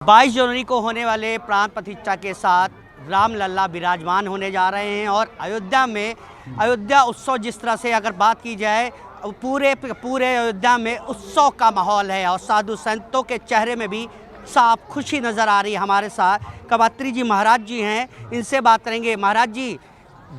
22 जनवरी को होने वाले प्राण प्रतिष्ठा के साथ रामलला विराजमान होने जा रहे हैं और अयोध्या उत्सव जिस तरह से अगर बात की जाए पूरे अयोध्या में उत्सव का माहौल है और साधु संतों के चेहरे में भी साफ खुशी नज़र आ रही है। हमारे साथ कवात्री जी महाराज जी हैं, इनसे बात करेंगे। महाराज जी,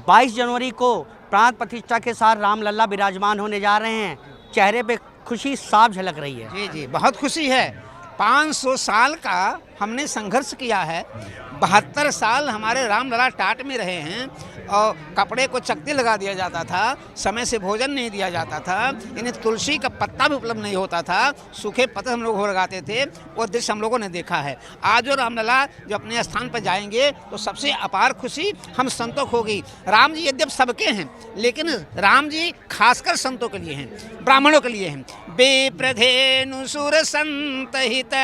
22 जनवरी को प्राण प्रतिष्ठा के साथ रामलला विराजमान होने जा रहे हैं, चेहरे पे खुशी साफ झलक रही है। जी जी, बहुत खुशी है। 500 साल का हमने संघर्ष किया है। 72 साल हमारे रामलला टाट में रहे हैं और कपड़े को चकती लगा दिया जाता था, समय से भोजन नहीं दिया जाता था, इन्हें तुलसी का पत्ता भी उपलब्ध नहीं होता था, सूखे पत्ते हम लोग हो लगाते थे। वो दृश्य हम लोगों ने देखा है। आज जो रामलला जो अपने स्थान पर जाएंगे तो सबसे अपार खुशी हम संतों को होगी। राम जी यद्यप सबके हैं, लेकिन राम जी खासकर संतों के लिए हैं, ब्राह्मणों के लिए हैं। विप्रधेनु सुर संत हित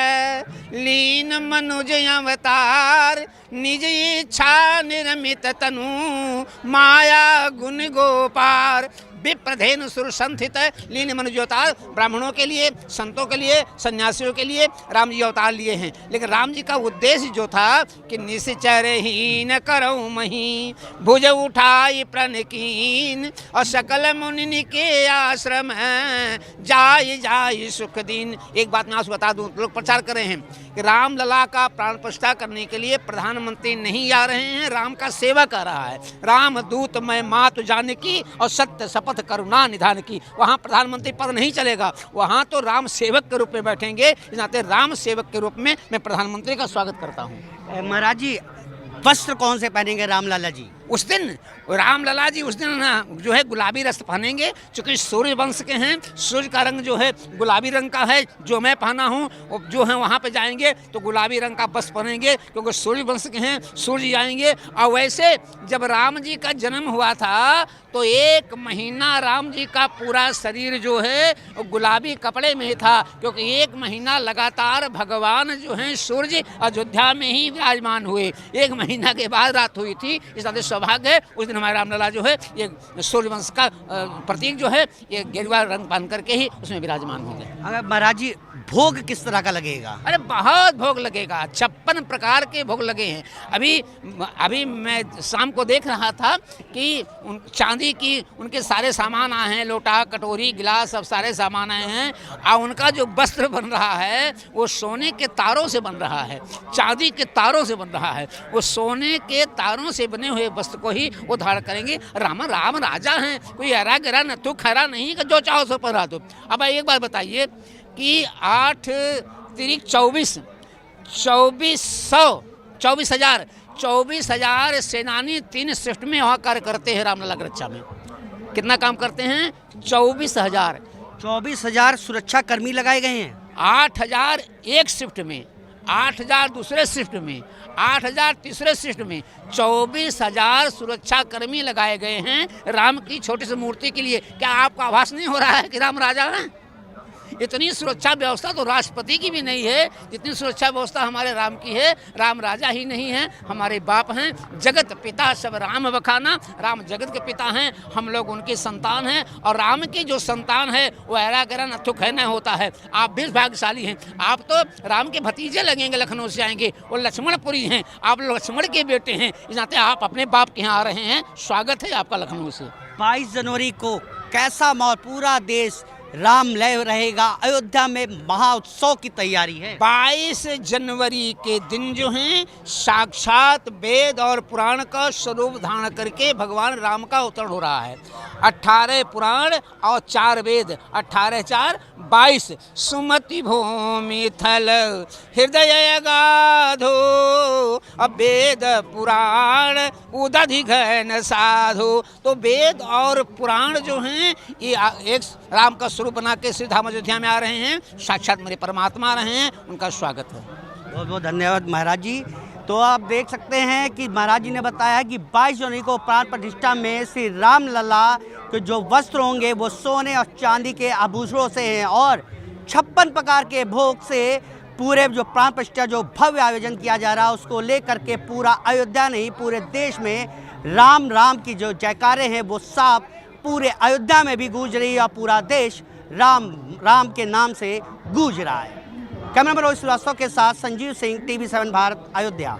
लीन मनुज अवतार, निज इच्छा निर्मित तनु माया गुण गोपार। विप्रधेनु सुर संत लीन मनुज अवतार, ब्राह्मणों के लिए, संतों के लिए, सन्यासियों के लिए राम जी अवतार लिए हैं। लेकिन राम जी का उद्देश्य जो था कि निश्चरहीन करऊँ मही, भुज उठाई प्रण कीन, और सकल मुनि के आश्रम जाय जाय सुख दिन। एक बात मैं आपसे बता दूं, लोग प्रचार कर रहे हैं कि रामलला का प्राण प्रतिष्ठा करने के लिए प्रधानमंत्री नहीं आ रहे हैं, राम का सेवक आ रहा है। राम दूत मैं मातु जानकी और सत्य शपथ करुणा निधान की। वहाँ प्रधानमंत्री पद नहीं चलेगा, वहाँ तो राम सेवक के रूप में बैठेंगे। इस नाते राम सेवक के रूप में मैं प्रधानमंत्री का स्वागत करता हूँ। महाराज जी, वस्त्र कौन से पहनेंगे रामलला जी? उस दिन रामलला जी उस दिन ना जो है गुलाबी वस्त्र पहनेंगे, चूँकि सूर्य वंश के हैं। सूर्य का रंग जो है गुलाबी रंग का है, जो मैं पहना हूँ। जो है वहाँ पे जाएंगे तो गुलाबी रंग का वस्त्र पहनेंगे, क्योंकि सूर्य वंश के हैं, सूर्य आएंगे। और वैसे जब राम जी का जन्म हुआ था तो 1 महीना राम जी का पूरा शरीर जो है गुलाबी कपड़े में था, क्योंकि 1 महीना लगातार भगवान जो हैं सूर्य अयोध्या में ही विराजमान हुए। 1 महीना के बाद रात हुई थी। इस तरह सौभाग्य है, उस दिन हमारे रामलला जो है ये सूर्यवंश का प्रतीक जो है ये गेरुआ रंग पहन करके ही उसमें विराजमान होंगे। अगर महाराज जी, भोग किस तरह का लगेगा? अरे बहुत भोग लगेगा, 56 प्रकार के भोग लगे हैं। अभी मैं शाम को देख रहा था कि चांदी की उनके सारे सामान आए हैं, लोटा कटोरी गिलास सब सारे सामान आए हैं। और उनका जो वस्त्र बन रहा है वो सोने के तारों से बन रहा है, चांदी के तारों से बन रहा है। वो सोने के तारों से बने हुए वस्त्र को ही वो धारण करेंगे। राम राजा हैं, कोई हरा गिरा न तो खरा नहीं कि जो चाहो सो पहना दो। अब एक बात बताइए कि 8 तिरिक 24,000 सेनानी 3 शिफ्ट में वहाँ कार्य करते हैं। रामलला की रक्षा में कितना काम करते हैं? 24,000 सुरक्षा कर्मी लगाए गए हैं। 8,000 एक शिफ्ट में, 8,000 दूसरे शिफ्ट में, 8,000 तीसरे शिफ्ट में, 24,000 सुरक्षा कर्मी लगाए गए हैं राम की छोटी सी मूर्ति के लिए। क्या आपको आभास नहीं हो रहा है कि राम राजा हैं? इतनी सुरक्षा व्यवस्था तो राष्ट्रपति की भी नहीं है जितनी सुरक्षा व्यवस्था हमारे राम की है। राम राजा ही नहीं हैं, हमारे बाप हैं, जगत पिता सब राम बखाना। राम जगत के पिता हैं, हम लोग उनकी संतान हैं। और राम की जो संतान है वो ऐरा गरा नथु कहना होता है। आप भी भाग्यशाली हैं, आप तो राम के भतीजे लगेंगे, लखनऊ से आएंगे, वो लक्ष्मणपुरी हैं, आप लक्ष्मण के बेटे हैं। इस नाते आप अपने बाप के यहाँ आ रहे हैं, स्वागत है आपका लखनऊ से। 22 जनवरी को कैसा माहौल, पूरा देश रामलय रहेगा, अयोध्या में महाउत्सव की तैयारी है। 22 जनवरी के दिन जो हैं साक्षात वेद और पुराण का स्वरूप धारण करके भगवान राम का अवतरण हो रहा है। 18 पुराण और 4 वेद, 18 4 22। सुमति भूमि थल हृदय गाधो, वेद पुराण उदधि घन साधो। तो वेद और पुराण जो हैं ये एक राम का स्वरूप बना के श्री धाम अयोध्या में आ रहे हैं। साक्षात मेरे परमात्मा आ रहे हैं, उनका स्वागत है। बहुत बहुत धन्यवाद महाराज जी। तो आप देख सकते हैं कि महाराज जी ने बताया कि 22 जनवरी को प्राण प्रतिष्ठा में श्री रामलला के जो वस्त्र होंगे वो सोने और चांदी के आभूषणों से हैं और 56 प्रकार के भोग से पूरे जो प्राण प्रतिष्ठा जो भव्य आयोजन किया जा रहा है उसको लेकर के पूरा अयोध्या नहीं पूरे देश में राम राम की जो जयकारे हैं वो साफ पूरे अयोध्या में भी गूंज रही है और पूरा देश राम राम के नाम से गूंज रहा है। कैमरामैन रोहित श्रीवास्तव के साथ संजीव सिंह, TV7 भारत, अयोध्या।